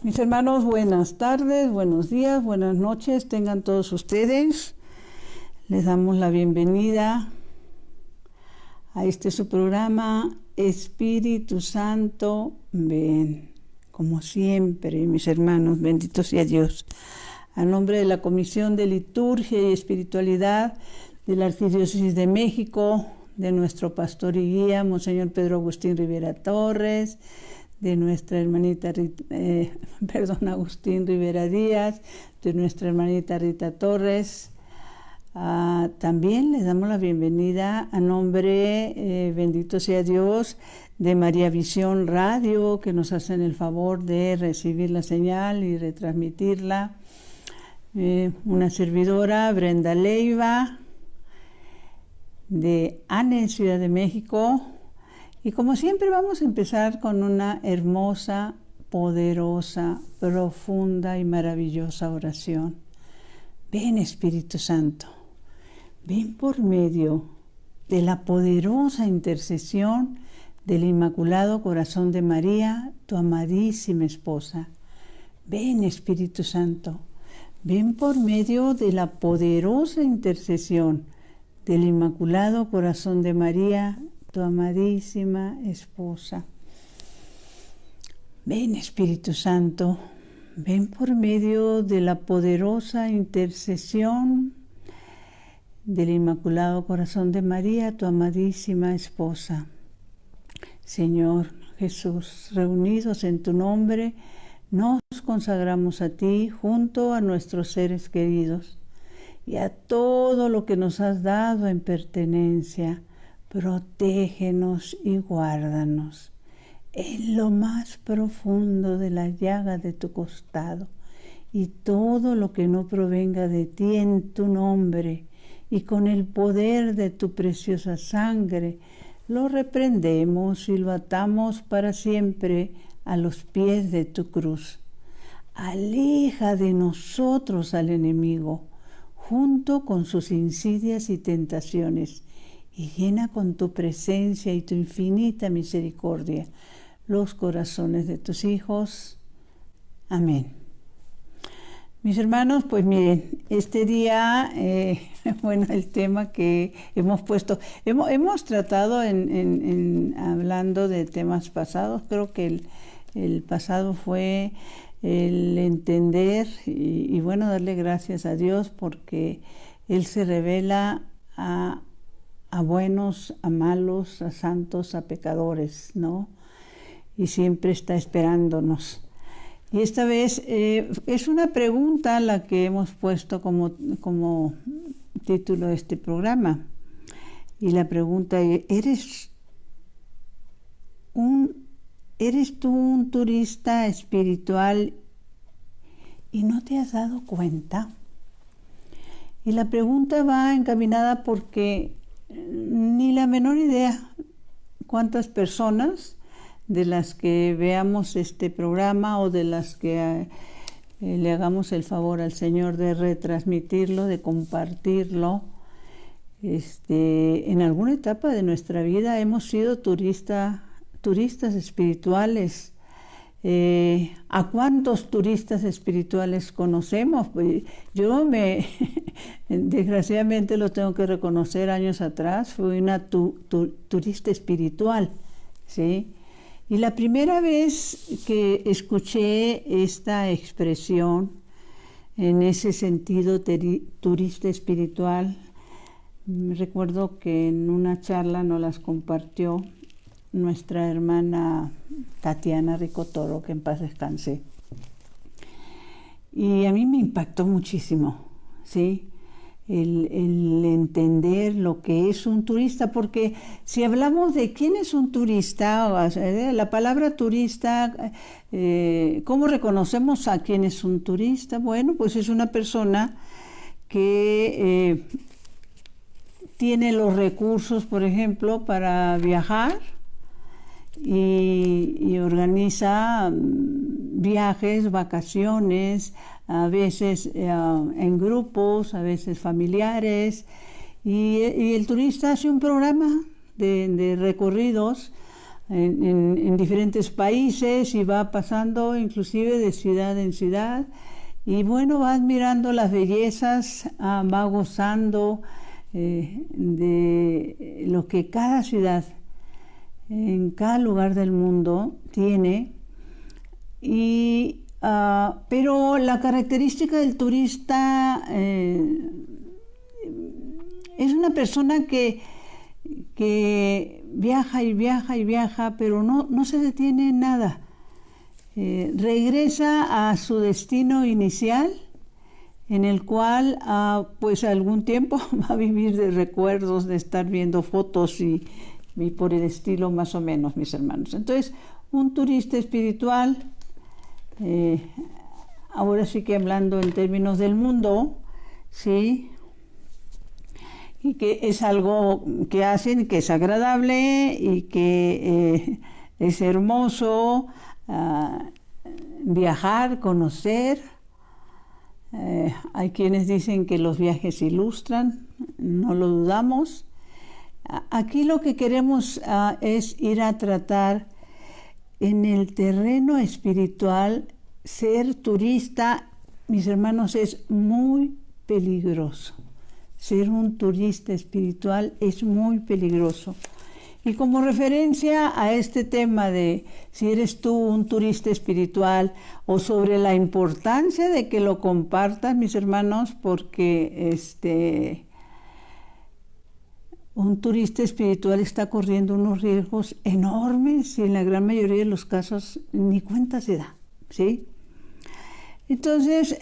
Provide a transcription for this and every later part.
Mis hermanos, buenas tardes, buenos días, buenas noches, tengan todos ustedes. Les damos la bienvenida a este su programa, Espíritu Santo, ven. Como siempre, mis hermanos, bendito sea Dios. A nombre de la Comisión de Liturgia y Espiritualidad de la Arquidiócesis de México, de nuestro pastor y guía, Monseñor Pedro Agustín Rivera Torres, de nuestra hermanita, Agustín Rivera Díaz, de nuestra hermanita Rita Torres. También les damos la bienvenida a nombre, bendito sea Dios, de María Visión Radio, que nos hacen el favor de recibir la señal y retransmitirla. Una servidora, Brenda Leiva, de ANE, Ciudad de México. Y como siempre vamos a empezar con una hermosa, poderosa, profunda y maravillosa oración. Ven, Espíritu Santo, ven por medio de la poderosa intercesión del Inmaculado Corazón de María, tu amadísima esposa. Ven, Espíritu Santo, ven por medio de la poderosa intercesión del Inmaculado Corazón de María, tu amadísima esposa. Ven, Espíritu Santo, ven por medio de la poderosa intercesión del Inmaculado Corazón de María, tu amadísima esposa. Señor Jesús, reunidos en tu nombre, nos consagramos a ti junto a nuestros seres queridos y a todo lo que nos has dado en pertenencia. Protégenos y guárdanos en lo más profundo de la llaga de tu costado, y todo lo que no provenga de ti en tu nombre y con el poder de tu preciosa sangre, lo reprendemos y lo atamos para siempre a los pies de tu cruz. Aleja de nosotros al enemigo, junto con sus insidias y tentaciones, y llena con tu presencia y tu infinita misericordia los corazones de tus hijos. Amén. Mis hermanos, pues miren, este día, el tema que hemos puesto, hemos tratado hablando de temas pasados. Creo que el pasado fue el entender y darle gracias a Dios porque Él se revela a buenos, a malos, a santos, a pecadores, ¿no? Y siempre está esperándonos. Y esta vez es una pregunta la que hemos puesto como título de este programa. Y la pregunta es, ¿eres tú un turista espiritual y no te has dado cuenta? Y la pregunta va encaminada porque ni la menor idea cuántas personas de las que veamos este programa o de las que le hagamos el favor al Señor de retransmitirlo, de compartirlo, en alguna etapa de nuestra vida hemos sido turistas espirituales. ¿A cuántos turistas espirituales conocemos? Pues yo desgraciadamente lo tengo que reconocer, años atrás fui una turista espiritual, ¿sí? Y la primera vez que escuché esta expresión en ese sentido turista espiritual, recuerdo que en una charla nos las compartió nuestra hermana Tatiana Ricotoro, que en paz descanse. Y a mí me impactó muchísimo, ¿sí? El entender lo que es un turista, porque si hablamos de quién es un turista, la palabra turista, ¿cómo reconocemos a quién es un turista? Bueno, pues es una persona que tiene los recursos, por ejemplo, para viajar y organiza viajes, vacaciones, a veces en grupos, a veces familiares, y el turista hace un programa de recorridos en diferentes países y va pasando inclusive de ciudad en ciudad. Y bueno, va admirando las bellezas, va gozando de lo que cada ciudad, en cada lugar del mundo tiene. Pero la característica del turista es una persona que viaja y viaja y viaja, pero no se detiene en nada. Regresa a su destino inicial, en el cual pues algún tiempo va a vivir de recuerdos, de estar viendo fotos y por el estilo más o menos, mis hermanos. Entonces, un turista espiritual, ahora sí que hablando en términos del mundo, ¿sí? Y que es algo que hacen, que es agradable y que es hermoso viajar, conocer. Hay quienes dicen que los viajes ilustran, no lo dudamos. Aquí lo que queremos es ir a tratar en el terreno espiritual. Ser turista, mis hermanos, es muy peligroso. Ser un turista espiritual es muy peligroso. Y como referencia a este tema de si eres tú un turista espiritual o sobre la importancia de que lo compartas, mis hermanos, porque un turista espiritual está corriendo unos riesgos enormes y en la gran mayoría de los casos ni cuenta se da, ¿sí? Entonces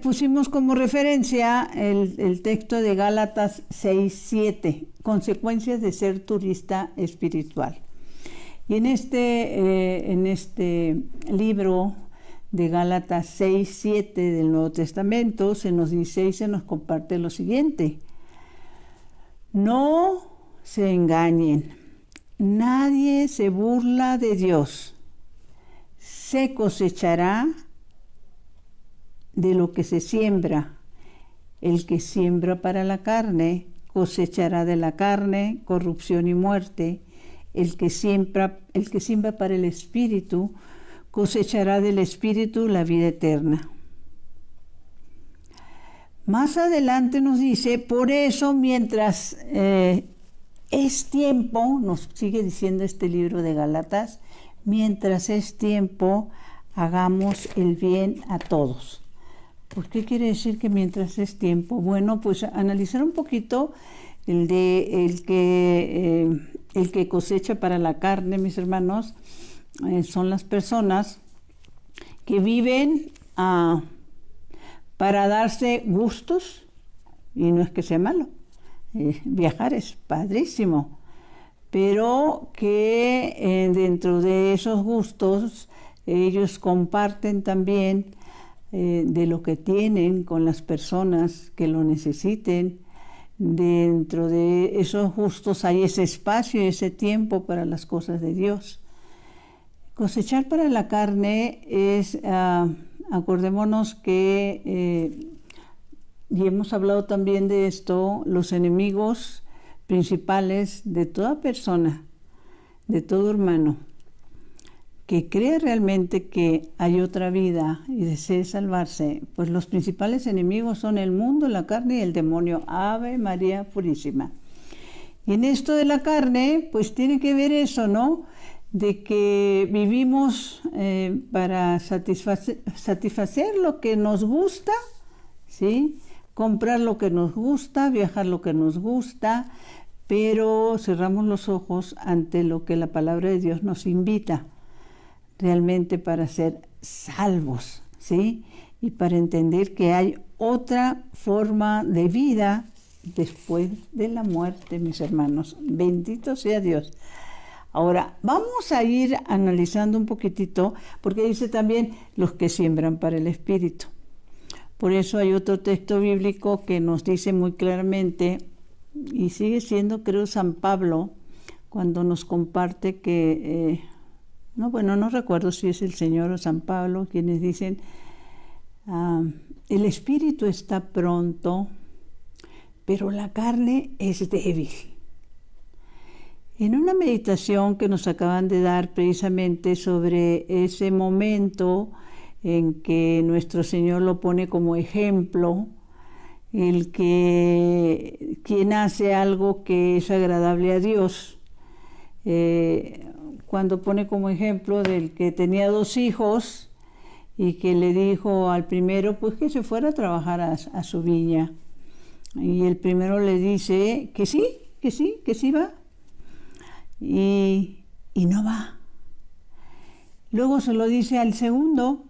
pusimos como referencia el texto de Gálatas 6:7, consecuencias de ser turista espiritual. Y en este libro de Gálatas 6:7 del Nuevo Testamento se nos dice y se nos comparte lo siguiente: no se engañen, nadie se burla de Dios, se cosechará de lo que se siembra. El que siembra para la carne cosechará de la carne corrupción y muerte. El que siembra para el Espíritu cosechará del Espíritu la vida eterna. Más adelante nos dice, por eso mientras es tiempo, nos sigue diciendo este libro de Gálatas, mientras es tiempo, hagamos el bien a todos. ¿Por qué quiere decir que mientras es tiempo? Bueno, pues analizar un poquito el que cosecha para la carne, mis hermanos, son las personas que viven para darse gustos, y no es que sea malo, viajar es padrísimo, pero que dentro de esos gustos ellos comparten también de lo que tienen con las personas que lo necesiten. Dentro de esos gustos hay ese espacio y ese tiempo para las cosas de Dios. Cosechar para la carne es, acordémonos que, y hemos hablado también de esto, los enemigos principales de toda persona, de todo hermano, que cree realmente que hay otra vida y desee salvarse, pues los principales enemigos son el mundo, la carne y el demonio. Ave María Purísima. Y en esto de la carne, pues tiene que ver eso, ¿no? De que vivimos para satisfacer lo que nos gusta, ¿sí? Comprar lo que nos gusta, viajar lo que nos gusta, pero cerramos los ojos ante lo que la palabra de Dios nos invita realmente para ser salvos, ¿sí? Y para entender que hay otra forma de vida después de la muerte, mis hermanos. Bendito sea Dios. Ahora, vamos a ir analizando un poquitito, porque dice también los que siembran para el Espíritu. Por eso hay otro texto bíblico que nos dice muy claramente, y sigue siendo, creo, San Pablo, cuando nos comparte que... no recuerdo si es el Señor o San Pablo, quienes dicen, el espíritu está pronto, pero la carne es débil. En una meditación que nos acaban de dar precisamente sobre ese momento en que nuestro Señor lo pone como ejemplo, el que quien hace algo que es agradable a Dios, cuando pone como ejemplo del que tenía 2 hijos y que le dijo al primero pues que se fuera a trabajar a su viña, y el primero le dice que sí va, y no va. Luego se lo dice al segundo,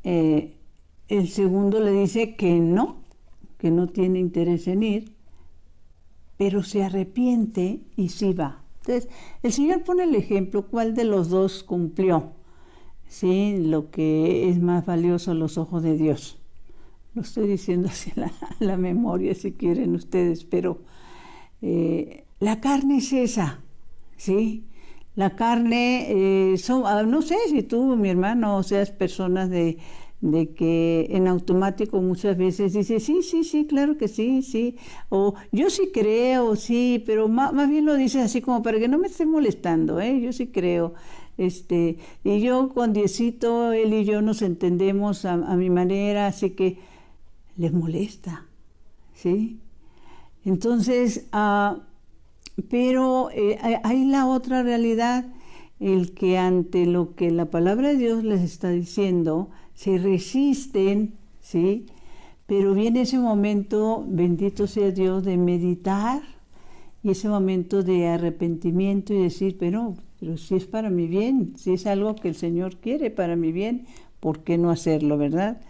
el segundo le dice que no tiene interés en ir, pero se arrepiente y sí va. Entonces, el Señor pone el ejemplo, cuál de los dos cumplió, ¿sí? Lo que es más valioso a los ojos de Dios. Lo estoy diciendo así a la memoria, si quieren ustedes, pero la carne es esa, ¿sí? La carne, no sé si tú, mi hermano, seas personas de que en automático muchas veces dices, sí, claro que sí, o yo sí creo, sí, pero más bien lo dices así como para que no me esté molestando, yo sí creo. Y yo con Diosito, él y yo nos entendemos a mi manera, así que les molesta, ¿sí? Entonces, pero hay la otra realidad, el que ante lo que la palabra de Dios les está diciendo, se resisten, ¿sí? Pero viene ese momento, bendito sea Dios, de meditar, y ese momento de arrepentimiento y decir, pero si es para mi bien, si es algo que el Señor quiere para mi bien, ¿por qué no hacerlo, verdad?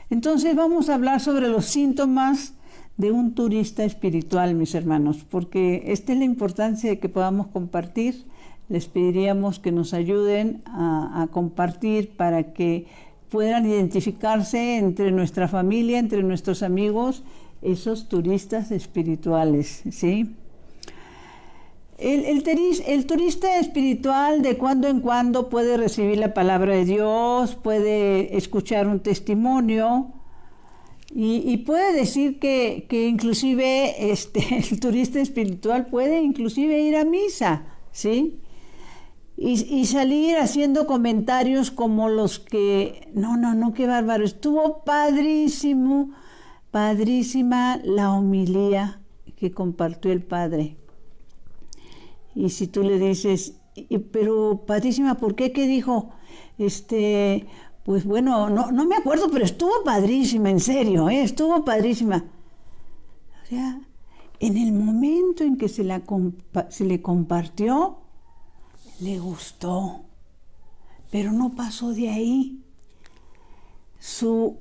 Entonces vamos a hablar sobre los síntomas de un turista espiritual, mis hermanos, porque esta es la importancia de que podamos compartir. Les pediríamos que nos ayuden a compartir para que puedan identificarse entre nuestra familia, entre nuestros amigos, esos turistas espirituales, ¿sí? El turista espiritual de cuando en cuando puede recibir la palabra de Dios, puede escuchar un testimonio y puede decir que inclusive el turista espiritual puede inclusive ir a misa, ¿sí? Y salir haciendo comentarios como los que, no, qué bárbaro, estuvo padrísima la homilía que compartió el Padre. Y si tú le dices, pero padrísima, ¿por qué? ¿Qué dijo? Pues bueno, no me acuerdo, pero estuvo padrísima, en serio, estuvo padrísima. O sea, en el momento en que se le compartió, le gustó, pero no pasó de ahí. Su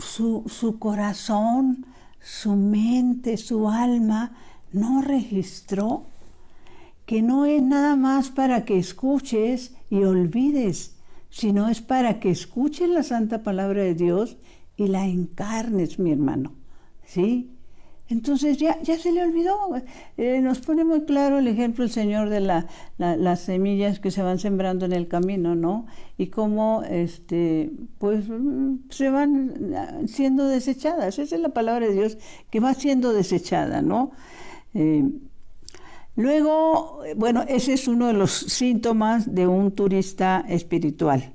corazón, su mente, su alma no registró que no es nada más para que escuches y olvides, sino es para que escuches la santa palabra de Dios y la encarnes, mi hermano, ¿sí? Entonces ya se le olvidó. Nos pone muy claro el ejemplo el Señor de las semillas que se van sembrando en el camino, ¿no? Y cómo pues se van siendo desechadas. Esa es la palabra de Dios, que va siendo desechada, ¿no? Luego, bueno, ese es uno de los síntomas de un turista espiritual.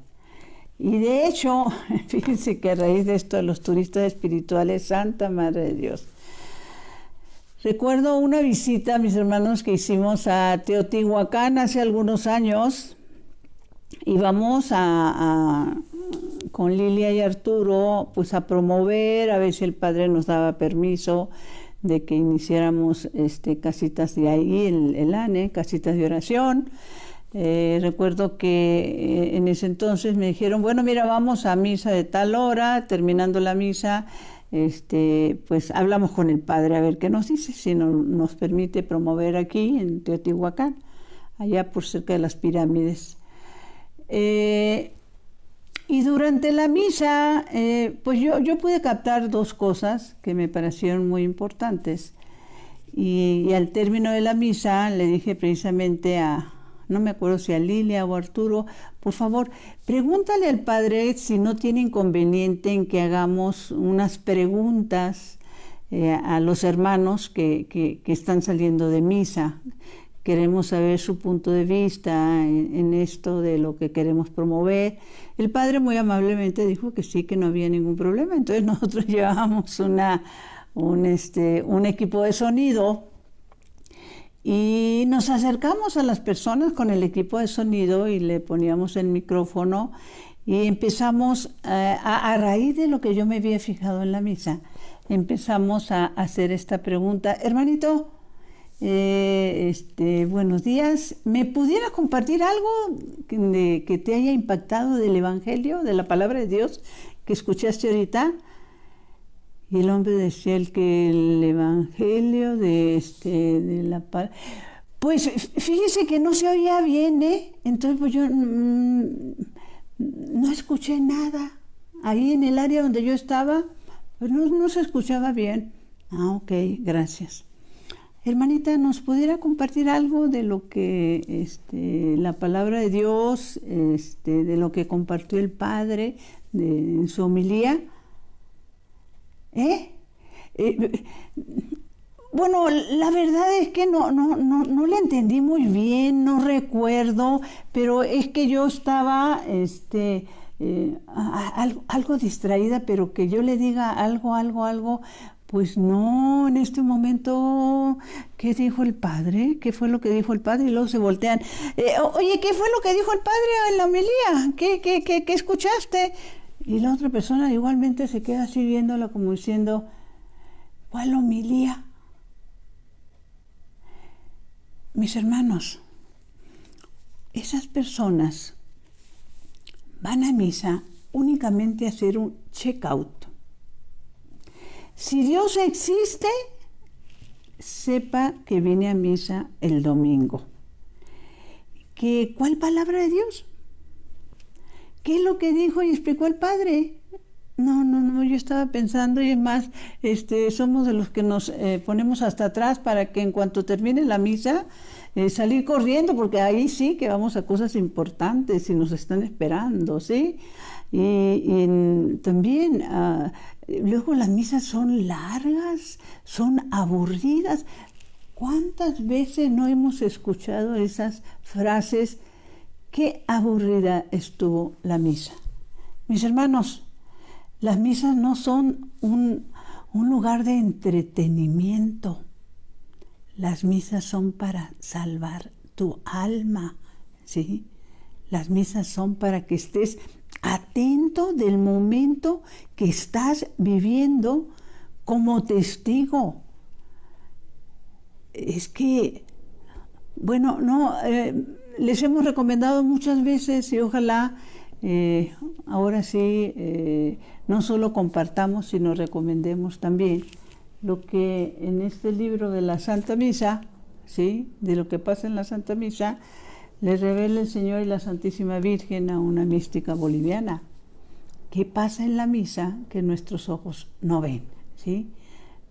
Y de hecho, fíjense que a raíz de esto de los turistas espirituales, Santa Madre de Dios, recuerdo una visita, mis hermanos, que hicimos a Teotihuacán hace algunos años. Íbamos con Lilia y Arturo pues a promover, a ver si el Padre nos daba permiso de que iniciáramos casitas de ahí, el ANE, casitas de oración. Recuerdo que en ese entonces me dijeron, bueno, mira, vamos a misa de tal hora, terminando la misa, pues hablamos con el Padre a ver qué nos dice, si nos permite promover aquí en Teotihuacán, allá por cerca de las pirámides. Y durante la misa, pues yo pude captar 2 cosas que me parecieron muy importantes. Y al término de la misa le dije precisamente no me acuerdo si a Lilia o a Arturo, por favor, pregúntale al Padre si no tiene inconveniente en que hagamos unas preguntas a los hermanos que están saliendo de misa, queremos saber su punto de vista en esto de lo que queremos promover. El padre muy amablemente dijo que sí, que no había ningún problema. Entonces nosotros llevábamos un equipo de sonido y nos acercamos a las personas con el equipo de sonido y le poníamos el micrófono y empezamos, a raíz de lo que yo me había fijado en la misa, empezamos a hacer esta pregunta. Hermanito, buenos días. ¿Me pudiera compartir algo que te haya impactado del Evangelio, de la palabra de Dios que escuchaste ahorita? Y el hombre decía que el Evangelio de la palabra... Pues fíjese que no se oía bien, ¿eh? Entonces pues yo no escuché nada. Ahí en el área donde yo estaba, pues no se escuchaba bien. Ah, ok, gracias. Hermanita, ¿nos pudiera compartir algo de lo que la palabra de Dios, de lo que compartió el Padre en su homilía? Bueno, la verdad es que no la entendí muy bien, no recuerdo, pero es que yo estaba algo distraída, pero que yo le diga algo, pues no, en este momento, ¿qué dijo el padre? ¿Qué fue lo que dijo el padre? Y luego se voltean. Oye, ¿qué fue lo que dijo el padre en la homilía? ¿Qué escuchaste? Y la otra persona igualmente se queda así viéndola como diciendo, ¿cuál homilía? Mis hermanos, esas personas van a misa únicamente a hacer un check-out. Si Dios existe, sepa que viene a misa el domingo. ¿Cuál palabra de Dios? ¿Qué es lo que dijo y explicó el Padre? No, yo estaba pensando, y es más, somos de los que nos ponemos hasta atrás para que en cuanto termine la misa, salir corriendo, porque ahí sí que vamos a cosas importantes y nos están esperando, ¿sí? Y también, luego las misas son largas, son aburridas. ¿Cuántas veces no hemos escuchado esas frases? Qué aburrida estuvo la misa. Mis hermanos, las misas no son un lugar de entretenimiento. Las misas son para salvar tu alma, ¿sí? Las misas son para que estés atento del momento que estás viviendo como testigo. Es que, bueno, les hemos recomendado muchas veces y ojalá ahora sí no solo compartamos, sino recomendemos también lo que en este libro de la Santa Misa, ¿sí? De lo que pasa en la Santa Misa, le revela el Señor y la Santísima Virgen a una mística boliviana. ¿Qué pasa en la misa que nuestros ojos no ven? ¿Sí?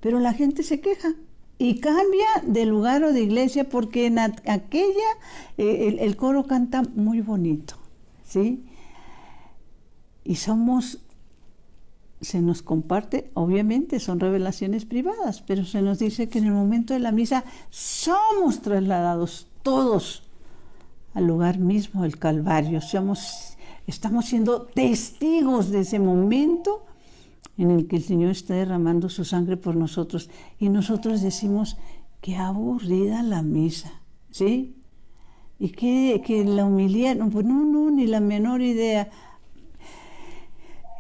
Pero la gente se queja y cambia de lugar o de iglesia porque en aquella el coro canta muy bonito, ¿sí? Y se nos comparte, obviamente son revelaciones privadas, pero se nos dice que en el momento de la misa somos trasladados todos al lugar mismo del Calvario. Estamos siendo testigos de ese momento en el que el Señor está derramando su sangre por nosotros. Y nosotros decimos, qué aburrida la misa, ¿sí? Y que la homilía, no, ni la menor idea.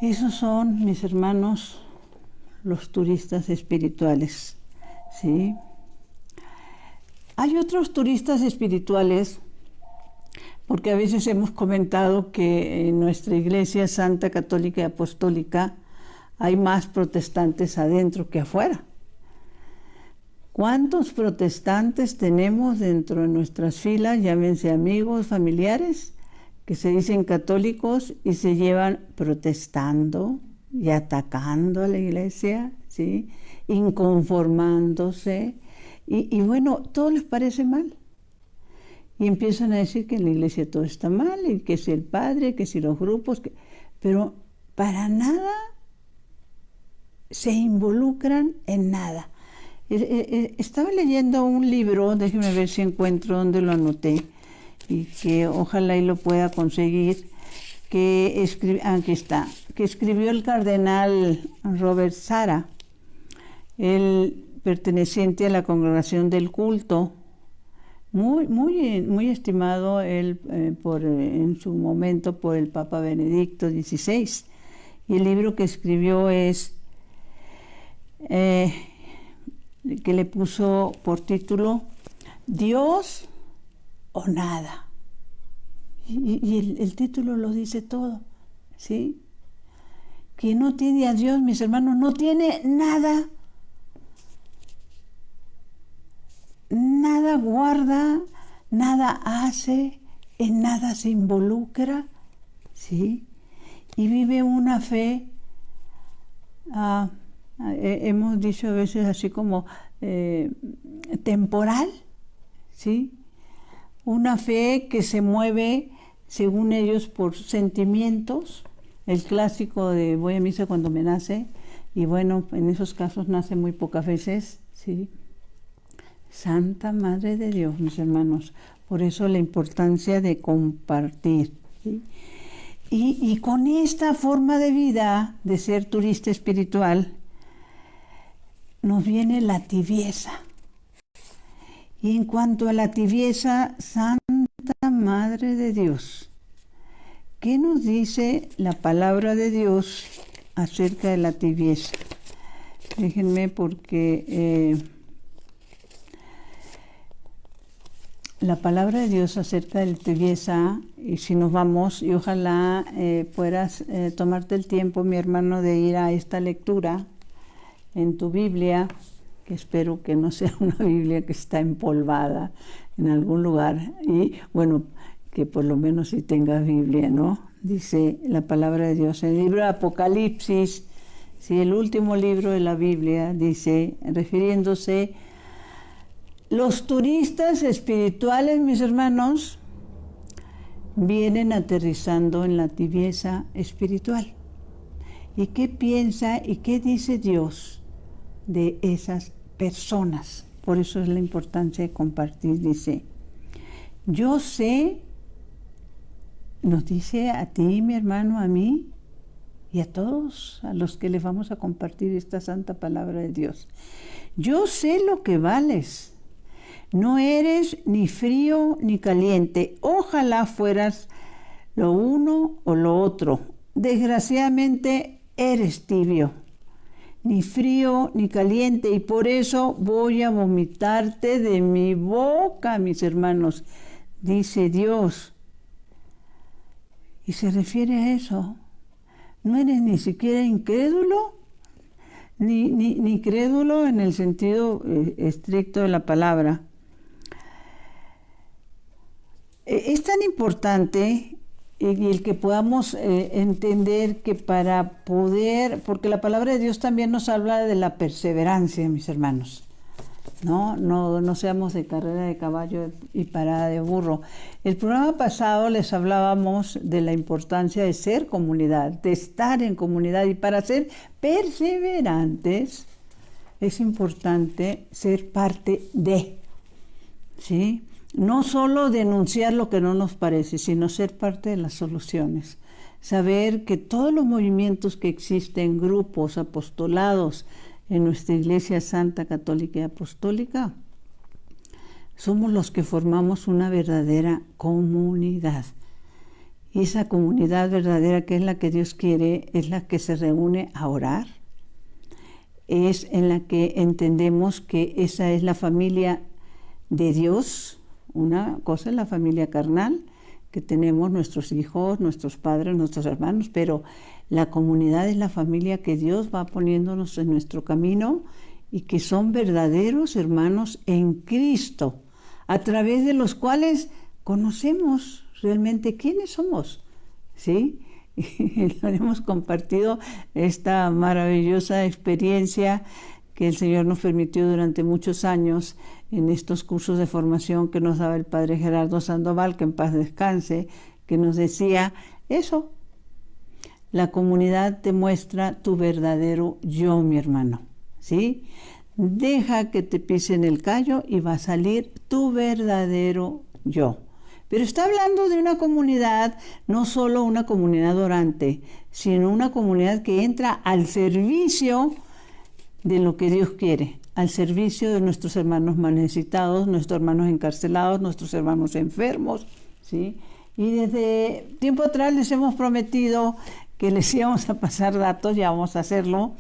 Esos son, mis hermanos, los turistas espirituales, ¿sí? Hay otros turistas espirituales, porque a veces hemos comentado que en nuestra Iglesia Santa, Católica y Apostólica hay más protestantes adentro que afuera. ¿Cuántos protestantes tenemos dentro de nuestras filas, llámense amigos, familiares, que se dicen católicos y se llevan protestando y atacando a la Iglesia, ¿sí? Inconformándose? Y bueno, todo les parece mal. Y empiezan a decir que en la iglesia todo está mal, y que si el padre, que si los grupos, pero para nada se involucran en nada. Estaba leyendo un libro, déjeme ver si encuentro donde lo anoté, y que ojalá y lo pueda conseguir, aquí está, que escribió el cardenal Robert Sara, el perteneciente a la Congregación del Culto, muy estimado él en su momento por el Papa Benedicto XVI. Y el libro que escribió es, que le puso por título, Dios o nada. Y el título lo dice todo, ¿sí? Quien no tiene a Dios, mis hermanos, no tiene nada. Nada guarda, nada hace, en nada se involucra, ¿sí? Y vive una fe, hemos dicho a veces así como temporal, ¿sí? Una fe que se mueve, según ellos, por sentimientos, el clásico de voy a misa cuando me nace, y bueno, en esos casos nace muy pocas veces, ¿sí? Santa Madre de Dios, mis hermanos, por eso la importancia de compartir, ¿sí? Y con esta forma de vida, de ser turista espiritual, nos viene la tibieza. Y en cuanto a la tibieza, Santa Madre de Dios, ¿qué nos dice la palabra de Dios acerca de la tibieza? Déjenme porque la palabra de Dios acerca de la tibieza, y si nos vamos, y ojalá puedas tomarte el tiempo, mi hermano, de ir a esta lectura en tu Biblia, que espero que no sea una Biblia que está empolvada en algún lugar, y bueno, que por lo menos si tengas Biblia, ¿no? Dice la palabra de Dios, en el libro de Apocalipsis, sí, el último libro de la Biblia, dice, refiriéndose, los turistas espirituales, mis hermanos, vienen aterrizando en la tibieza espiritual. ¿Y qué piensa y qué dice Dios de esas personas? Por eso es la importancia de compartir. Dice, yo sé, nos dice a ti, mi hermano, a mí y a todos a los que les vamos a compartir esta santa palabra de Dios. Yo sé lo que vales. No eres ni frío ni caliente. Ojalá fueras lo uno o lo otro. Desgraciadamente eres tibio. Ni frío ni caliente. Y por eso voy a vomitarte de mi boca, mis hermanos. Dice Dios. Y se refiere a eso. No eres ni siquiera incrédulo. Ni crédulo en el sentido estricto de la palabra. Es tan importante y el que podamos entender que para poder, porque la palabra de Dios también nos habla de la perseverancia, mis hermanos, no seamos de carrera de caballo y parada de burro. El programa pasado les hablábamos de la importancia de ser comunidad, de estar en comunidad, y para ser perseverantes es importante ser parte de, ¿sí? No solo denunciar lo que no nos parece, sino ser parte de las soluciones. Saber que todos los movimientos que existen, grupos, apostolados en nuestra Iglesia Santa, Católica y Apostólica, somos los que formamos una verdadera comunidad. Y esa comunidad verdadera, que es la que Dios quiere, es la que se reúne a orar. Es en la que entendemos que esa es la familia de Dios. Una cosa es la familia carnal, que tenemos nuestros hijos, nuestros padres, nuestros hermanos, pero la comunidad es la familia que Dios va poniéndonos en nuestro camino y que son verdaderos hermanos en Cristo, a través de los cuales conocemos realmente quiénes somos, ¿sí? Y hemos compartido esta maravillosa experiencia que el Señor nos permitió durante muchos años en estos cursos de formación que nos daba el Padre Gerardo Sandoval, que en paz descanse, que nos decía eso, la comunidad te muestra tu verdadero yo, mi hermano, ¿sí? Deja que te pisen el callo y va a salir tu verdadero yo. Pero está hablando de una comunidad, no solo una comunidad orante, sino una comunidad que entra al servicio de lo que Dios quiere, al servicio de nuestros hermanos más necesitados, nuestros hermanos encarcelados, nuestros hermanos enfermos, ¿sí? Y desde tiempo atrás les hemos prometido que les íbamos a pasar datos, ya vamos a hacerlo,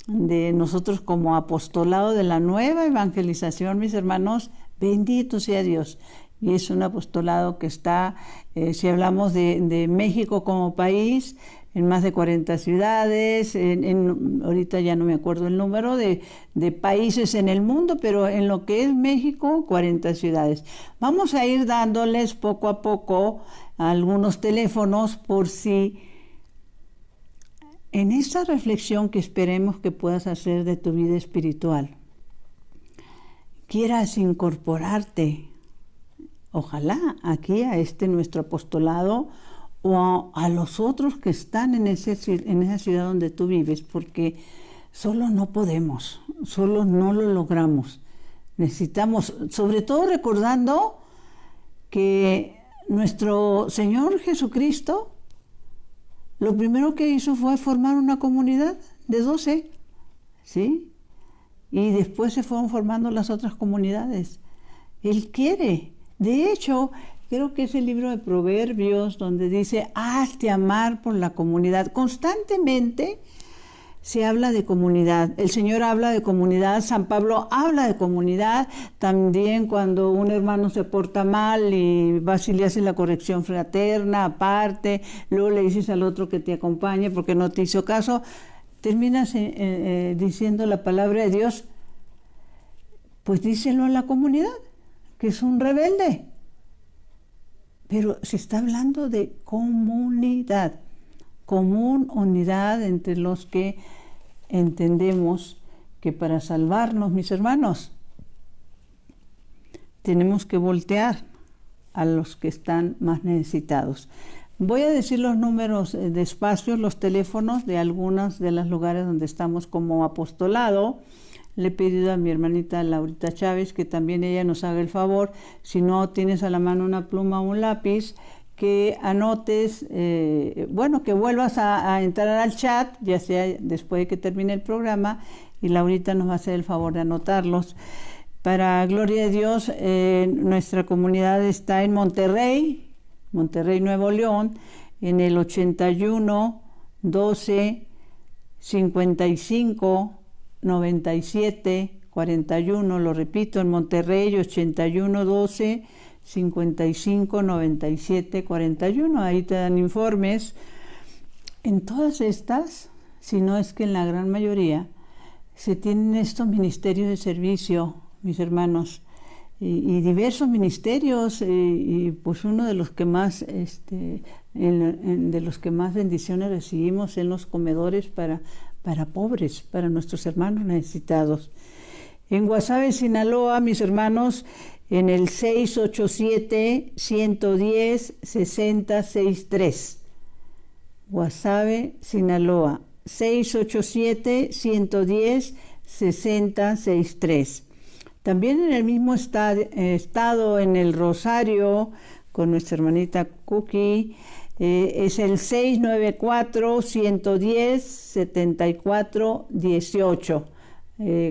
de nosotros como apostolado de la nueva evangelización, mis hermanos, bendito sea Dios. Y es un apostolado que está, si hablamos de México como país, en más de 40 ciudades, ahorita ya no me acuerdo el número de países en el mundo, pero en lo que es México, 40 ciudades. Vamos a ir dándoles poco a poco algunos teléfonos por si en esta reflexión que esperemos que puedas hacer de tu vida espiritual, quieras incorporarte, ojalá aquí a nuestro apostolado o a los otros que están en esa ciudad donde tú vives, porque solo no podemos, solo no lo logramos. Necesitamos, sobre todo recordando que nuestro Señor Jesucristo, lo primero que hizo fue formar una comunidad de 12, ¿sí? Y después se fueron formando las otras comunidades. Él quiere. De hecho, creo que es el libro de Proverbios donde dice, hazte amar por la comunidad. Constantemente se habla de comunidad. El Señor habla de comunidad, San Pablo habla de comunidad. También cuando un hermano se porta mal y vas y le haces la corrección fraterna aparte, luego le dices al otro que te acompañe porque no te hizo caso, terminas diciendo la palabra de Dios, pues díselo a la comunidad, que es un rebelde. Pero se está hablando de comunidad, común unidad entre los que entendemos que para salvarnos, mis hermanos, tenemos que voltear a los que están más necesitados. Voy a decir los números despacio, los teléfonos de algunos de los lugares donde estamos como apostolado. Le he pedido a mi hermanita Laurita Chávez que también ella nos haga el favor, si no tienes a la mano una pluma o un lápiz, que anotes, que vuelvas a entrar al chat, ya sea después de que termine el programa, y Laurita nos va a hacer el favor de anotarlos. Para gloria de Dios, nuestra comunidad está en Monterrey, Nuevo León, en el 81 12 55 97 41, lo repito, en Monterrey, 81 12 55 97 41, ahí te dan informes. En todas estas, si no es que en la gran mayoría, se tienen estos ministerios de servicio, mis hermanos, y diversos ministerios, y pues uno de los que más de los que más bendiciones recibimos en los comedores para pobres, para nuestros hermanos necesitados. En Guasave, Sinaloa, mis hermanos, en el 687-110-6063. Guasave, Sinaloa, 687-110-6063. También en el mismo estado, en el Rosario, con nuestra hermanita Cookie, es el 694-110-7418.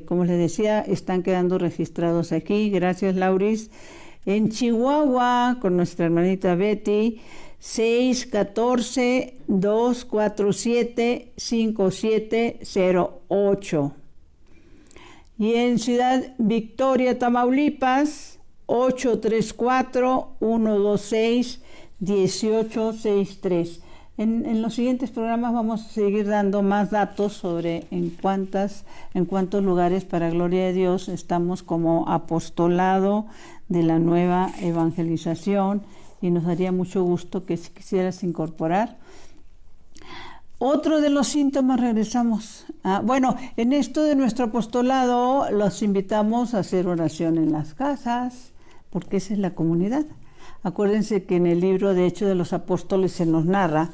Como les decía, están quedando registrados aquí. Gracias, Lauris. En Chihuahua, con nuestra hermanita Betty, 614-247-5708. Y en Ciudad Victoria, Tamaulipas, 834-126-1863. En los siguientes programas vamos a seguir dando más datos sobre en cuántos lugares, para gloria de Dios, estamos como apostolado de la nueva evangelización, y nos daría mucho gusto que si quisieras incorporar. Otro de los síntomas, regresamos. En esto de nuestro apostolado los invitamos a hacer oración en las casas, porque esa es la comunidad. Acuérdense que en el libro de Hechos de los Apóstoles se nos narra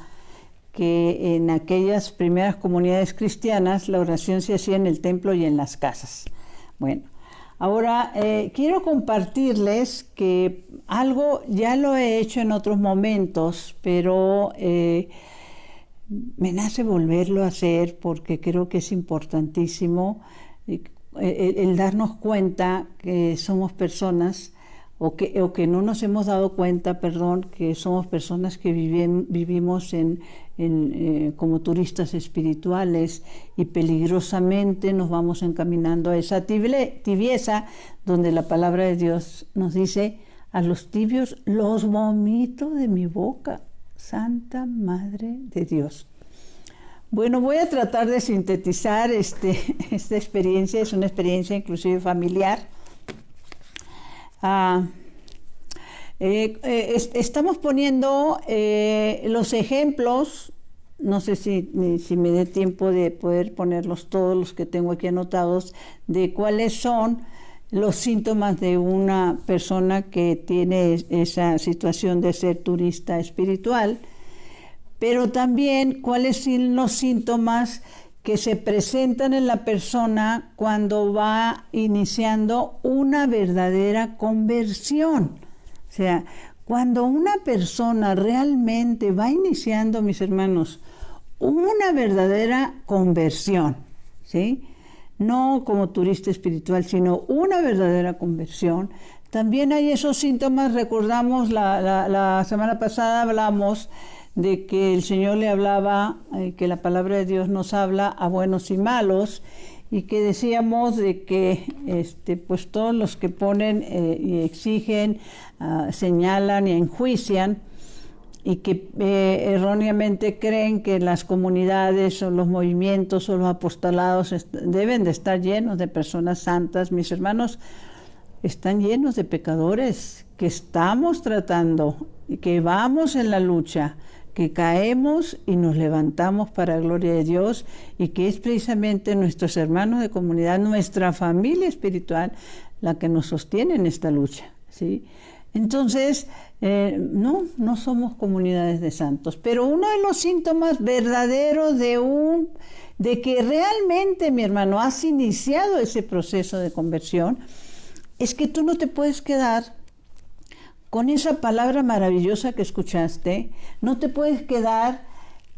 que en aquellas primeras comunidades cristianas la oración se hacía en el templo y en las casas. Bueno, ahora quiero compartirles que algo ya lo he hecho en otros momentos, pero me nace volverlo a hacer porque creo que es importantísimo el darnos cuenta que somos personas o que no nos hemos dado cuenta, perdón, que somos personas que vivimos como turistas espirituales y peligrosamente nos vamos encaminando a esa tibieza donde la palabra de Dios nos dice: a los tibios los vomito de mi boca, Santa Madre de Dios. Bueno, voy a tratar de sintetizar esta experiencia, es una experiencia inclusive familiar. Estamos poniendo los ejemplos, no sé si me dé tiempo de poder ponerlos todos los que tengo aquí anotados, de cuáles son los síntomas de una persona que tiene esa situación de ser turista espiritual, pero también cuáles son los síntomas que se presentan en la persona cuando va iniciando una verdadera conversión. O sea, cuando una persona realmente va iniciando, mis hermanos, una verdadera conversión, ¿sí? No como turista espiritual, sino una verdadera conversión. También hay esos síntomas, recordamos la semana pasada hablamos de que el Señor le hablaba, que la palabra de Dios nos habla a buenos y malos, y que decíamos de que pues todos los que ponen y exigen, señalan y enjuician, y que erróneamente creen que las comunidades o los movimientos o los apostolados deben de estar llenos de personas santas. Mis hermanos, están llenos de pecadores que estamos tratando y que vamos en la lucha, que caemos y nos levantamos para la gloria de Dios, y que es precisamente nuestros hermanos de comunidad, nuestra familia espiritual, la que nos sostiene en esta lucha, ¿sí? Entonces, no somos comunidades de santos, pero uno de los síntomas verdaderos de que realmente, mi hermano, has iniciado ese proceso de conversión, es que tú no te puedes quedar con esa palabra maravillosa que escuchaste, no te puedes quedar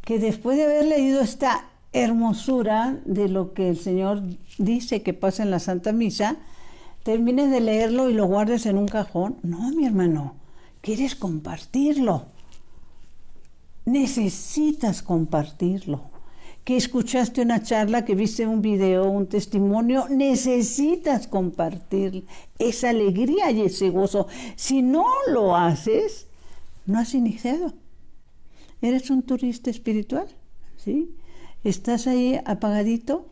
que después de haber leído esta hermosura de lo que el Señor dice que pasa en la Santa Misa, termines de leerlo y lo guardes en un cajón. No, mi hermano, quieres compartirlo. Necesitas compartirlo. Que escuchaste una charla, que viste un video, un testimonio, necesitas compartir esa alegría y ese gozo. Si no lo haces, no has iniciado. Eres un turista espiritual, ¿sí? Estás ahí apagadito,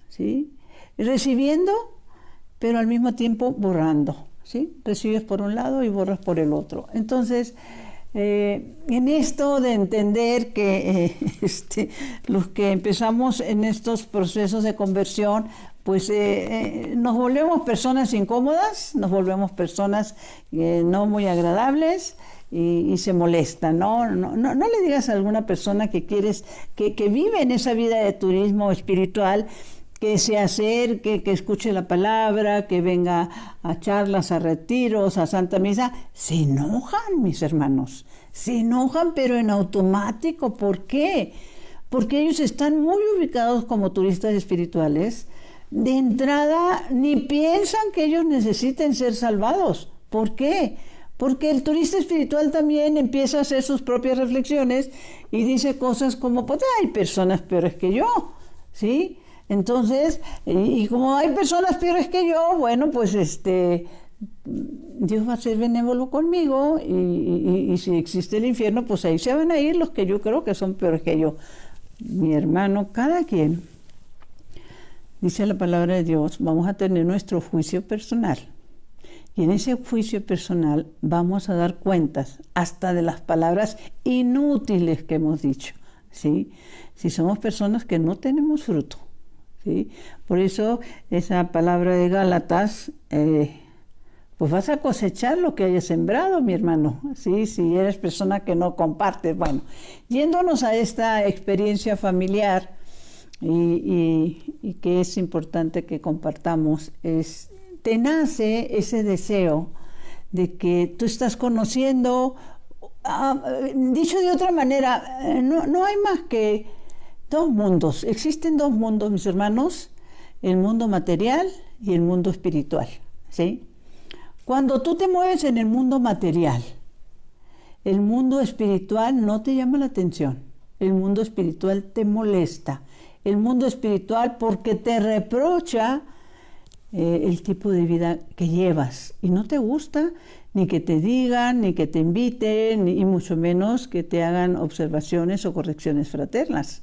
¿sí? Recibiendo, pero al mismo tiempo borrando, ¿sí? Recibes por un lado y borras por el otro. Entonces, en esto de entender que los que empezamos en estos procesos de conversión, pues nos volvemos personas incómodas, nos volvemos personas no muy agradables y se molestan, ¿no? No le digas a alguna persona que quieres, que vive en esa vida de turismo espiritual, que se acerque, que escuche la palabra, que venga a charlas, a retiros, a Santa Misa. Se enojan, mis hermanos, se enojan, pero en automático. ¿Por qué? Porque ellos están muy ubicados como turistas espirituales. De entrada, ni piensan que ellos necesiten ser salvados. ¿Por qué? Porque el turista espiritual también empieza a hacer sus propias reflexiones y dice cosas como, pues hay personas peores que yo, ¿sí? Entonces, y como hay personas peores que yo, bueno, pues Dios va a ser benévolo conmigo, y si existe el infierno, pues ahí se van a ir los que yo creo que son peores que yo. Mi hermano, cada quien, dice la palabra de Dios, vamos a tener nuestro juicio personal. Y en ese juicio personal vamos a dar cuentas hasta de las palabras inútiles que hemos dicho, ¿sí? Si somos personas que no tenemos fruto. ¿Sí? Por eso esa palabra de Gálatas, pues vas a cosechar lo que hayas sembrado, mi hermano, ¿sí? Si eres persona que no comparte. Bueno, yéndonos a esta experiencia familiar, y que es importante que compartamos, te nace ese deseo de que tú estás conociendo, dicho de otra manera, no hay más que dos mundos. Existen dos mundos, mis hermanos, el mundo material y el mundo espiritual, ¿sí? Cuando tú te mueves en el mundo material, el mundo espiritual no te llama la atención. El mundo espiritual te molesta. El mundo espiritual porque te reprocha el tipo de vida que llevas. Y no te gusta ni que te digan, ni que te inviten, y mucho menos que te hagan observaciones o correcciones fraternas.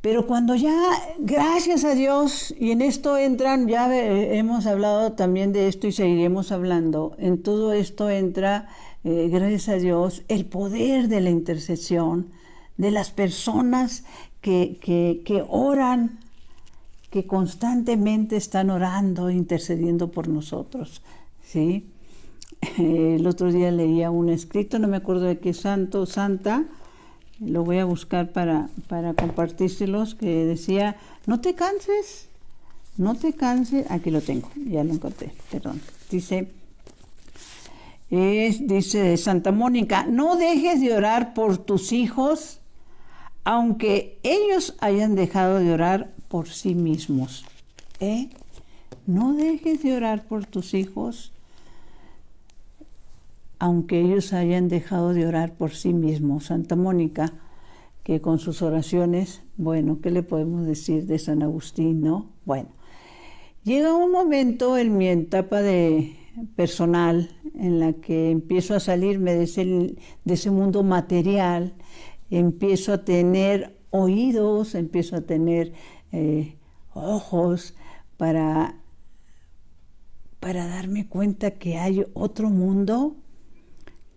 Pero cuando ya, gracias a Dios, y en esto entran, ya hemos hablado también de esto y seguiremos hablando, en todo esto entra, gracias a Dios, el poder de la intercesión, de las personas que oran, que constantemente están orando, intercediendo por nosotros, ¿sí? El otro día leía un escrito, no me acuerdo de qué santo o santa, lo voy a buscar para compartírselos, que decía, no te canses, aquí lo tengo, ya lo encontré, perdón, dice Santa Mónica, no dejes de orar por tus hijos, aunque ellos hayan dejado de orar por sí mismos, no dejes de orar por tus hijos, aunque ellos hayan dejado de orar por sí mismos. Santa Mónica, que con sus oraciones, bueno, ¿qué le podemos decir de San Agustín, no? Bueno, llega un momento en mi etapa personal en la que empiezo a salirme de ese mundo material, empiezo a tener oídos, empiezo a tener ojos para darme cuenta que hay otro mundo,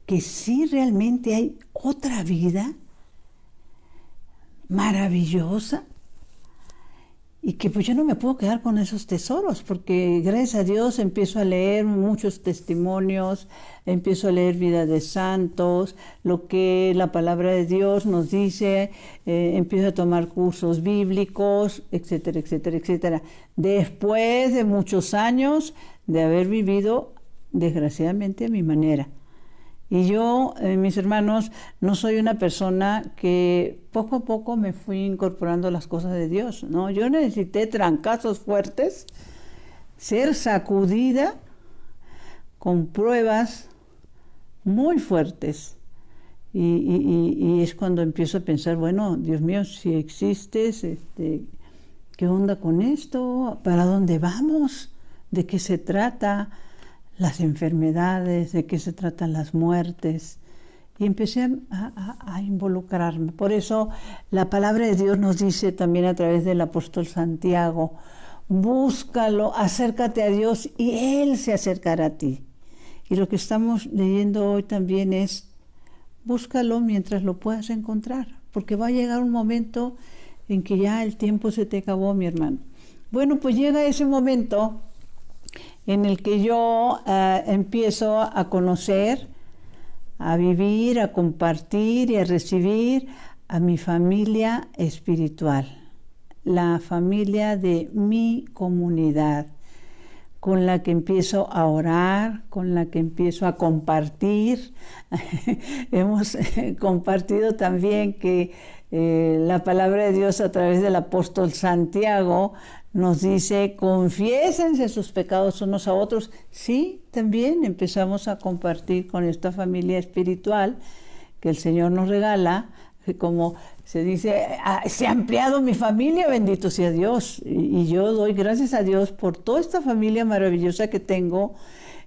que sí realmente hay otra vida maravillosa y que pues yo no me puedo quedar con esos tesoros, porque gracias a Dios empiezo a leer muchos testimonios, empiezo a leer vida de santos, lo que la palabra de Dios nos dice, empiezo a tomar cursos bíblicos, etcétera, etcétera, etcétera. Después de muchos años de haber vivido desgraciadamente a mi manera. Y yo, mis hermanos, no soy una persona que poco a poco me fui incorporando las cosas de Dios, ¿no? Yo necesité trancazos fuertes, ser sacudida con pruebas muy fuertes. Y es cuando empiezo a pensar, bueno, Dios mío, si existes, ¿qué onda con esto? ¿Para dónde vamos? ¿De qué se trata? Las enfermedades, de qué se tratan las muertes, y empecé a involucrarme. Por eso la palabra de Dios nos dice también a través del apóstol Santiago, búscalo, acércate a Dios y Él se acercará a ti. Y lo que estamos leyendo hoy también es, búscalo mientras lo puedas encontrar, porque va a llegar un momento en que ya el tiempo se te acabó, mi hermano. Bueno, pues llega ese momento en el que yo empiezo a conocer, a vivir, a compartir y a recibir a mi familia espiritual, la familia de mi comunidad, con la que empiezo a orar, con la que empiezo a compartir. Hemos compartido también que la palabra de Dios a través del apóstol Santiago nos dice, confiésense sus pecados unos a otros. Sí, también empezamos a compartir con esta familia espiritual que el Señor nos regala, como se dice, se ha ampliado mi familia, bendito sea Dios. Y yo doy gracias a Dios por toda esta familia maravillosa que tengo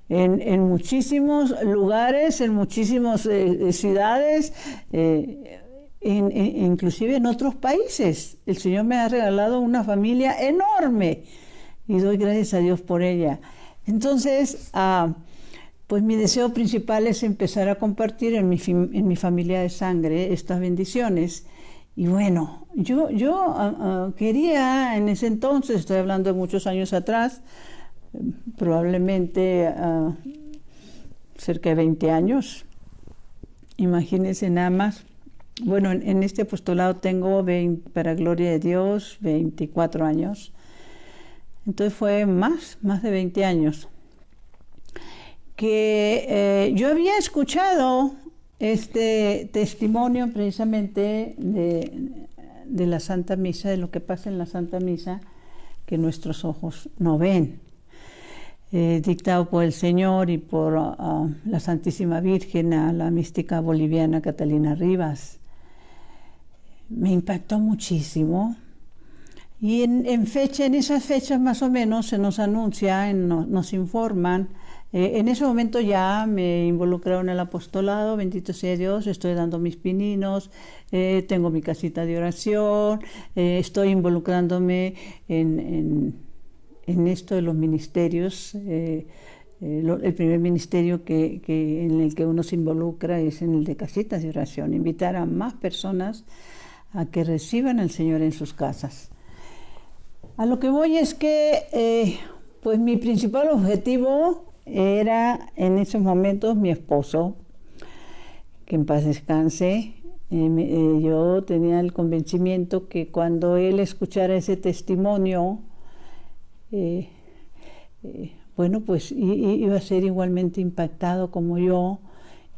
en muchísimos lugares, en muchísimas ciudades, inclusive en otros países. El Señor me ha regalado una familia enorme y doy gracias a Dios por ella. Entonces, pues mi deseo principal es empezar a compartir en mi familia de sangre estas bendiciones. Y bueno, yo quería en ese entonces, estoy hablando de muchos años atrás, probablemente cerca de 20 años, imagínense nada más, bueno, en este apostolado tengo, para gloria de Dios, 24 años. Entonces fue más de 20 años. Que yo había escuchado este testimonio precisamente de la Santa Misa, de lo que pasa en la Santa Misa, que nuestros ojos no ven. Dictado por el Señor y por la Santísima Virgen, a la mística boliviana Catalina Rivas. Me impactó muchísimo. Y en esas fechas más o menos se nos anuncia, nos informan. En ese momento ya me involucraron en el apostolado, bendito sea Dios, estoy dando mis pininos, tengo mi casita de oración, estoy involucrándome en esto de los ministerios. El primer ministerio en el que uno se involucra es en el de casitas de oración, invitar a más personas a que reciban al Señor en sus casas. A lo que voy es que pues mi principal objetivo era en esos momentos mi esposo, que en paz descanse. Yo tenía el convencimiento que cuando él escuchara ese testimonio, bueno, pues iba a ser igualmente impactado como yo,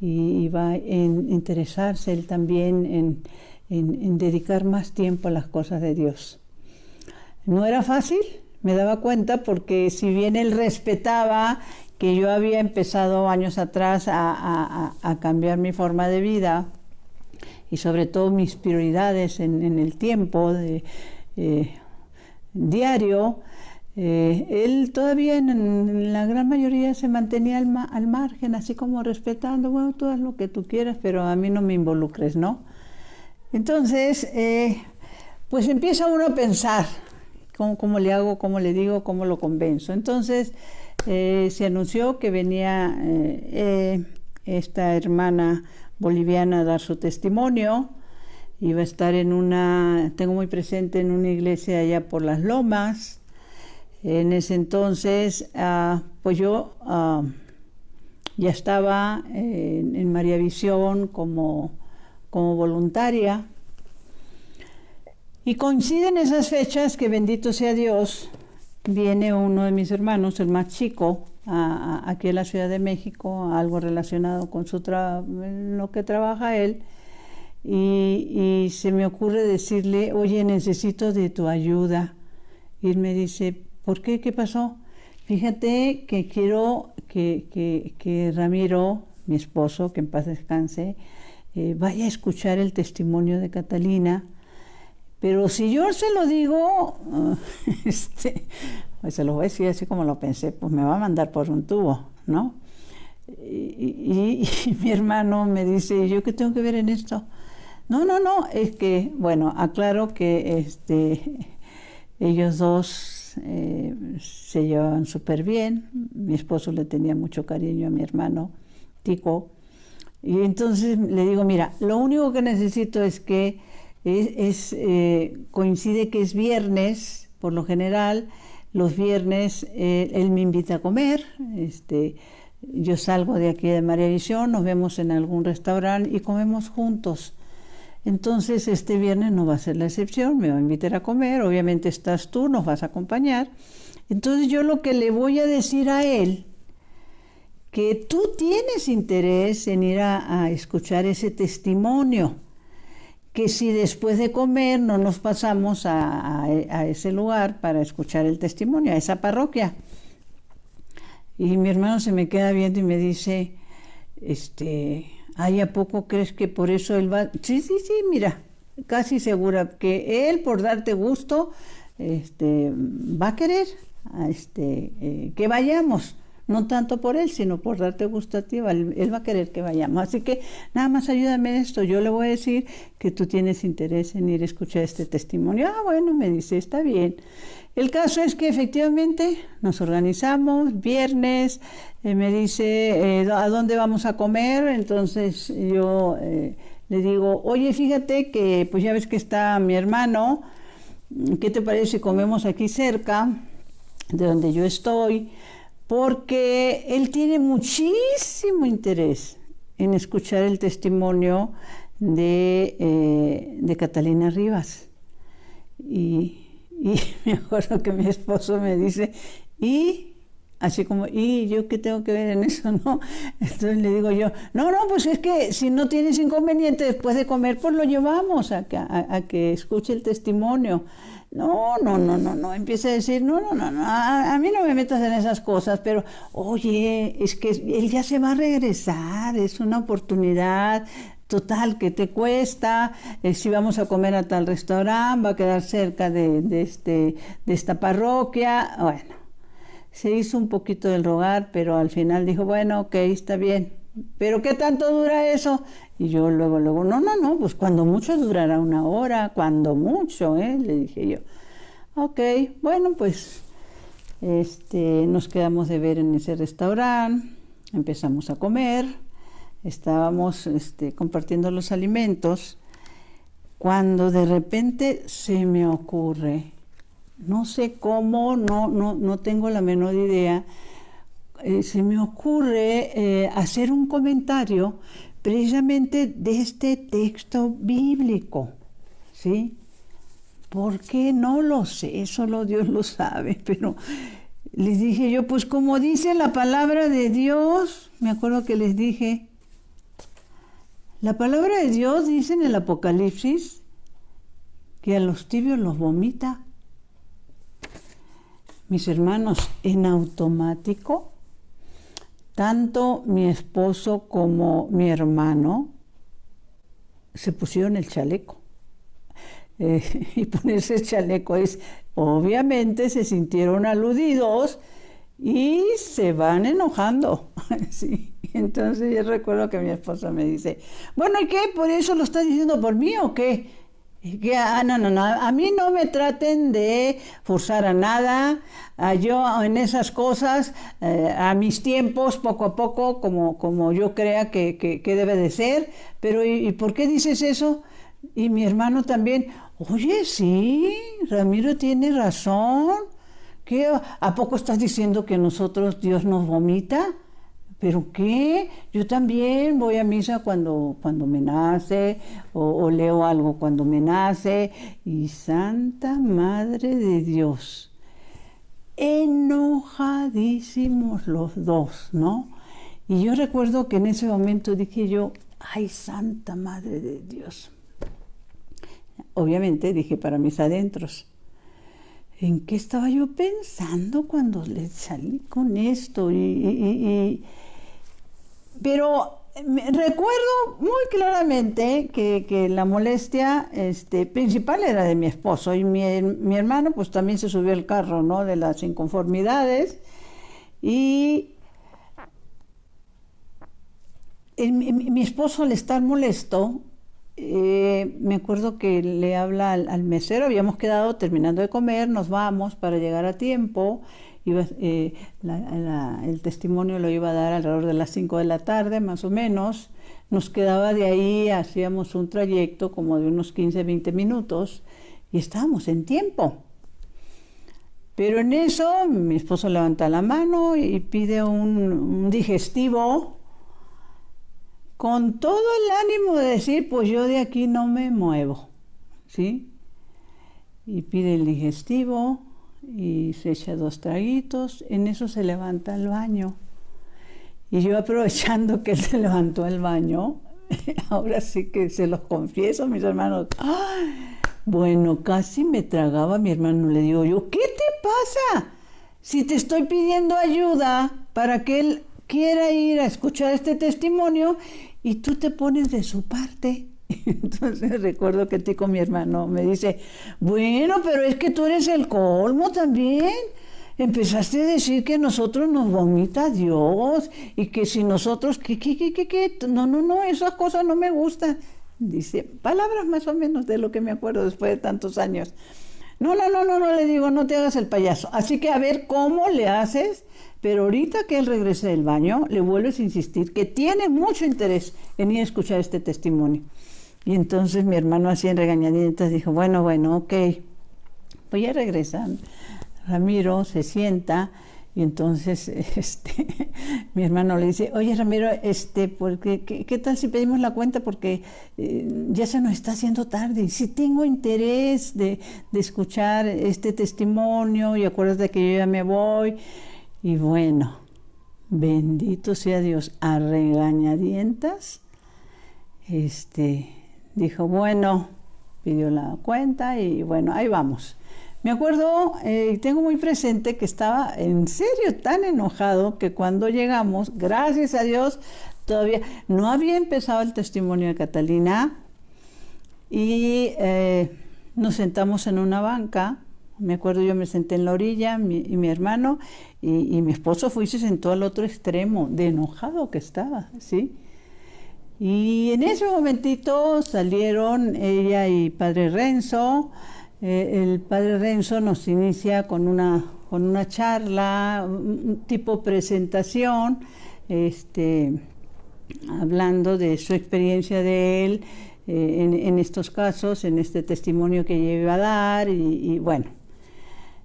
y iba a interesarse él también en dedicar más tiempo a las cosas de Dios. No era fácil, me daba cuenta, porque si bien él respetaba que yo había empezado años atrás a cambiar mi forma de vida y sobre todo mis prioridades en el tiempo diario, él todavía en la gran mayoría se mantenía al margen, así como respetando, bueno, tú haz lo que tú quieras, pero a mí no me involucres, ¿no? Entonces, pues empieza uno a pensar, ¿cómo le hago, cómo le digo, cómo lo convenzo? Entonces, se anunció que venía esta hermana boliviana a dar su testimonio. Iba a estar tengo muy presente, en una iglesia allá por Las Lomas. En ese entonces, pues yo ya estaba en María Visión como voluntaria. Y coinciden esas fechas que, bendito sea Dios, viene uno de mis hermanos, el más chico, aquí a la Ciudad de México, algo relacionado con lo que trabaja él, y se me ocurre decirle, oye, necesito de tu ayuda. Y él me dice, ¿por qué? ¿Qué pasó? Fíjate que quiero que Ramiro, mi esposo, que en paz descanse, vaya a escuchar el testimonio de Catalina. Pero si yo se lo digo, pues se lo voy a decir así como lo pensé, pues me va a mandar por un tubo, ¿no? Y mi hermano me dice, ¿yo qué tengo que ver en esto? No, es que, bueno, aclaro que ellos dos se llevaban súper bien. Mi esposo le tenía mucho cariño a mi hermano, Tico. Y entonces le digo, mira, lo único que necesito es que coincide que es viernes, por lo general, los viernes él me invita a comer, yo salgo de aquí de María Visión, nos vemos en algún restaurante y comemos juntos. Entonces este viernes no va a ser la excepción, me va a invitar a comer, obviamente estás tú, nos vas a acompañar. Entonces yo lo que le voy a decir a él, que tú tienes interés en ir a escuchar ese testimonio, que si después de comer no nos pasamos a ese lugar para escuchar el testimonio, a esa parroquia. Y mi hermano se me queda viendo y me dice, ¿a poco crees que por eso él va? Sí, mira, casi segura que él, por darte gusto, va a querer que vayamos. No tanto por él, sino por darte gusto a ti, él va a querer que vayamos. Así que nada más ayúdame en esto, yo le voy a decir que tú tienes interés en ir a escuchar este testimonio. Bueno, me dice, está bien. El caso es que efectivamente nos organizamos, viernes, me dice, ¿a dónde vamos a comer? Entonces yo le digo, oye, fíjate que pues ya ves que está mi hermano, ¿qué te parece si comemos aquí cerca de donde yo estoy? Porque él tiene muchísimo interés en escuchar el testimonio de Catalina Rivas. Y me acuerdo que mi esposo me dice, y así como, ¿y yo qué tengo que ver en eso? ¿No? Entonces le digo yo, no, pues es que si no tienes inconveniente después de comer, pues lo llevamos a que escuche el testimonio. No, empieza a decir, no, a mí no me metas en esas cosas, pero oye, es que él ya se va a regresar, es una oportunidad. Total, ¿qué te cuesta? Si vamos a comer a tal restaurante, va a quedar cerca de esta parroquia. Bueno, se hizo un poquito del rogar, pero al final dijo, bueno, ok, está bien. ¿Pero qué tanto dura eso? Y yo luego, no, pues cuando mucho durará 1 hora, cuando mucho, le dije yo. Ok, bueno, pues nos quedamos de ver en ese restaurante, empezamos a comer. Estábamos compartiendo los alimentos, cuando de repente se me ocurre, no sé cómo, no tengo la menor idea, se me ocurre hacer un comentario precisamente de este texto bíblico, ¿sí? ¿Por qué? No lo sé, solo Dios lo sabe, pero les dije yo, pues como dice la palabra de Dios, me acuerdo que les dije, la palabra de Dios dice en el Apocalipsis que a los tibios los vomita. Mis hermanos, en automático, tanto mi esposo como mi hermano se pusieron el chaleco. Y ponerse el chaleco es, obviamente se sintieron aludidos y se van enojando. Sí. Entonces yo recuerdo que mi esposa me dice, bueno, ¿y qué? ¿Por eso lo estás diciendo por mí o qué? Que, no, a mí no me traten de forzar a nada, yo en esas cosas, a mis tiempos, poco a poco, como yo crea que debe de ser, pero ¿y por qué dices eso? Y mi hermano también, oye, sí, Ramiro tiene razón, ¿qué? ¿A poco estás diciendo que nosotros Dios nos vomita? ¿Pero qué? Yo también voy a misa cuando me nace, o leo algo cuando me nace, y Santa Madre de Dios, enojadísimos los dos, ¿no? Y yo recuerdo que en ese momento dije yo, ¡ay, Santa Madre de Dios! Obviamente dije para mis adentros, ¿en qué estaba yo pensando cuando le salí con esto? Pero recuerdo muy claramente que la molestia principal era de mi esposo, y mi hermano pues también se subió al carro, ¿no?, de las inconformidades, y mi esposo, al estar molesto, me acuerdo que le habla al mesero, habíamos quedado terminando de comer, nos vamos para llegar a tiempo. El testimonio lo iba a dar alrededor de las 5 de la tarde, más o menos. Nos quedaba de ahí, hacíamos un trayecto como de unos 15, 20 minutos y estábamos en tiempo. Pero en eso mi esposo levanta la mano y pide un digestivo con todo el ánimo de decir, pues yo de aquí no me muevo, ¿sí? Y pide el digestivo y se echa 2 traguitos, en eso se levanta al baño. Y yo, aprovechando que él se levantó al baño, ahora sí que se los confieso, mis hermanos, ¡ay! Bueno, casi me tragaba mi hermano. Le digo yo, ¿qué te pasa? Si te estoy pidiendo ayuda para que él quiera ir a escuchar este testimonio y tú te pones de su parte. Entonces recuerdo que Tico, mi hermano, me dice, bueno, pero es que tú eres el colmo también. Empezaste a decir que nosotros nos vomita Dios y que si nosotros, ¿qué? No, esas cosas no me gustan. Dice, palabras más o menos de lo que me acuerdo después de tantos años. No, le digo, no te hagas el payaso. Así que a ver cómo le haces, pero ahorita que él regrese del baño, le vuelves a insistir que tiene mucho interés en ir a escuchar este testimonio. Y entonces mi hermano, así en regañadientas, dijo, bueno, ok, pues ya regresan. Ramiro se sienta Y entonces mi hermano le dice, oye Ramiro, ¿qué tal si pedimos la cuenta? Porque ya se nos está haciendo tarde. Y si tengo interés de escuchar este testimonio, y acuérdate que yo ya me voy. Y bueno, bendito sea Dios, a regañadientas, dijo, bueno, pidió la cuenta y bueno, ahí vamos. Me acuerdo, tengo muy presente que estaba en serio tan enojado que cuando llegamos, gracias a Dios, todavía no había empezado el testimonio de Catalina y nos sentamos en una banca. Me acuerdo, yo me senté en la orilla y mi hermano y mi esposo fue y se sentó al otro extremo, de enojado que estaba, ¿sí? Y en ese momentito salieron ella y Padre Renzo. El Padre Renzo nos inicia con una charla, un tipo presentación, hablando de su experiencia de él en estos casos, en este testimonio que ella iba a dar, y bueno.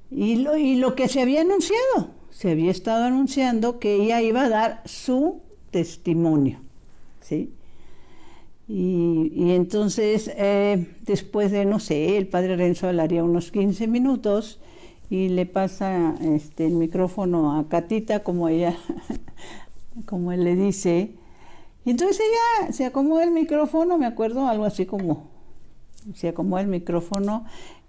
Y lo que se había anunciado, se había estado anunciando que ella iba a dar su testimonio, ¿sí? Y entonces, después de, no sé, el Padre Renzo hablaría unos 15 minutos y le pasa el micrófono a Catita, como ella, como él le dice. Y entonces ella se acomoda el micrófono, me acuerdo, algo así como, se acomoda el micrófono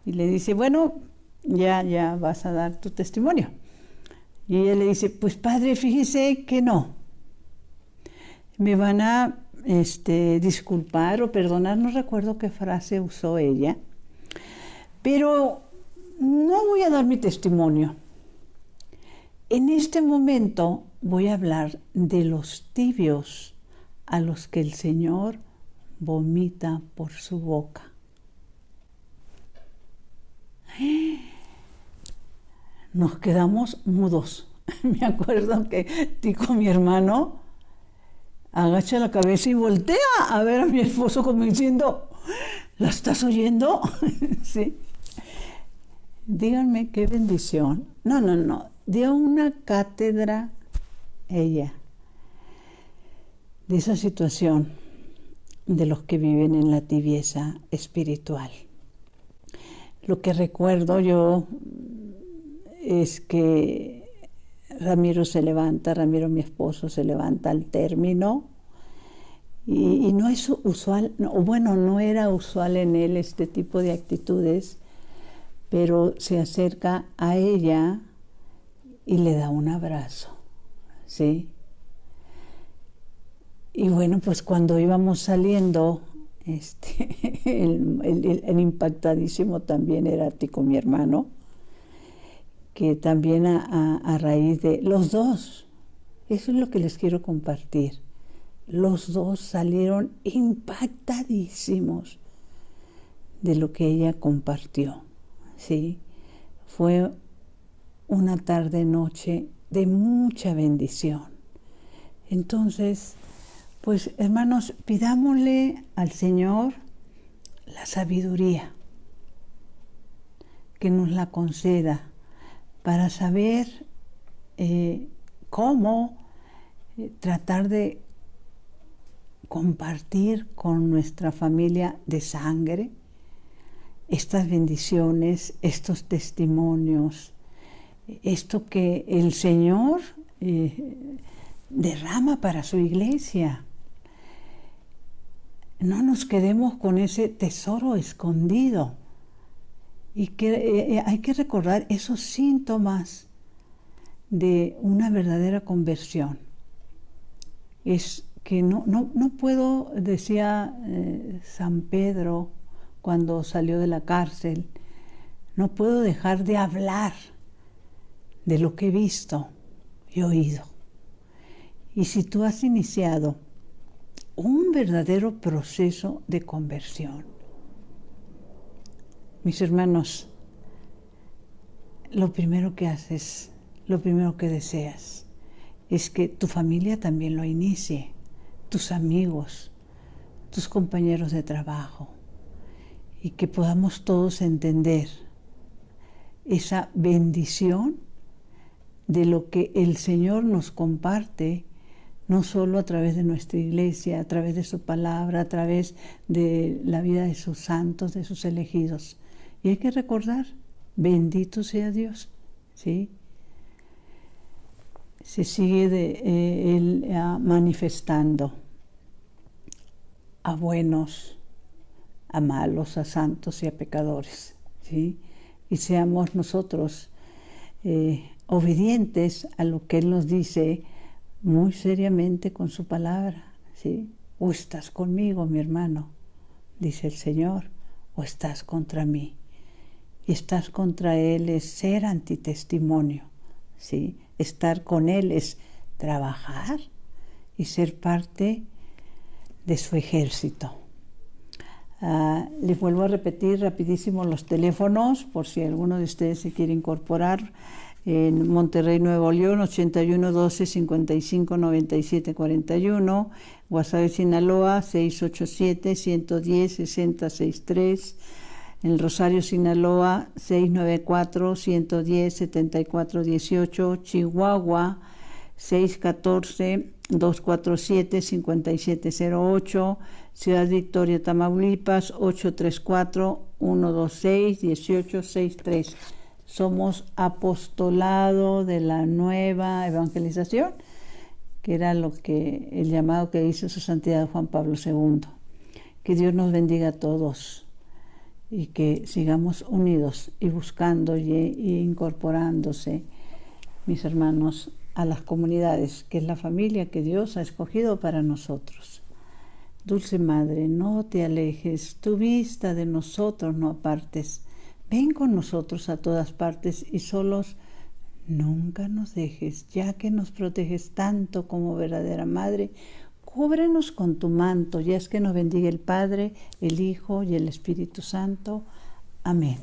y le dice, bueno, ya vas a dar tu testimonio. Y ella le dice, pues padre, fíjese que no. Me van a disculpar o perdonar, no recuerdo qué frase usó ella, pero no voy a dar mi testimonio. En este momento voy a hablar de los tibios a los que el Señor vomita por su boca. Nos quedamos mudos. Me acuerdo que Tico, mi hermano, agacha la cabeza y voltea a ver a mi esposo como diciendo, ¿la estás oyendo? Sí. Díganme qué bendición. No. Dio una cátedra ella de esa situación de los que viven en la tibieza espiritual. Lo que recuerdo yo es que Ramiro, mi esposo, se levanta al término y no es usual, no era usual en él este tipo de actitudes, pero se acerca a ella y le da un abrazo, ¿sí? Y bueno, pues cuando íbamos saliendo, el impactadísimo también era Tico, mi hermano, que también a raíz de los dos, eso es lo que les quiero compartir, los dos salieron impactadísimos de lo que ella compartió, ¿sí? Fue una tarde-noche de mucha bendición. Entonces, pues hermanos, pidámosle al Señor la sabiduría, que nos la conceda para saber cómo tratar de compartir con nuestra familia de sangre estas bendiciones, estos testimonios, esto que el Señor derrama para su iglesia. No nos quedemos con ese tesoro escondido. Y que hay que recordar esos síntomas de una verdadera conversión. Es que no puedo, decía San Pedro cuando salió de la cárcel, no puedo dejar de hablar de lo que he visto y oído. Y si tú has iniciado un verdadero proceso de conversión, mis hermanos, lo primero que haces, lo primero que deseas, es que tu familia también lo inicie, tus amigos, tus compañeros de trabajo, y que podamos todos entender esa bendición de lo que el Señor nos comparte, no solo a través de nuestra iglesia, a través de su palabra, a través de la vida de sus santos, de sus elegidos. Y hay que recordar, bendito sea Dios, ¿sí? Se sigue Él manifestando a buenos, a malos, a santos y a pecadores, ¿sí? Y seamos nosotros obedientes a lo que Él nos dice muy seriamente con su palabra, ¿sí? O estás conmigo, mi hermano, dice el Señor, o estás contra mí. Y estar contra Él es ser antitestimonio, ¿sí? Estar con Él es trabajar y ser parte de su ejército. Les vuelvo a repetir rapidísimo los teléfonos por si alguno de ustedes se quiere incorporar. En Monterrey, Nuevo León, 81 12 55 97 41. Guasave, Sinaloa, 687 110 60 63. En Rosario, Sinaloa, 694 110 74 18. Chihuahua, 614 247 5708. Ciudad Victoria, Tamaulipas, 834 126 1863. Somos apostolado de la nueva evangelización, que era el llamado que hizo su santidad Juan Pablo II. Que Dios nos bendiga a todos y que sigamos unidos y buscando y incorporándose, mis hermanos, a las comunidades, que es la familia que Dios ha escogido para nosotros. Dulce Madre, no te alejes, tu vista de nosotros no apartes. Ven con nosotros a todas partes y solos nunca nos dejes, ya que nos proteges tanto como verdadera Madre. Cúbrenos con tu manto, ya es que nos bendiga el Padre, el Hijo y el Espíritu Santo. Amén.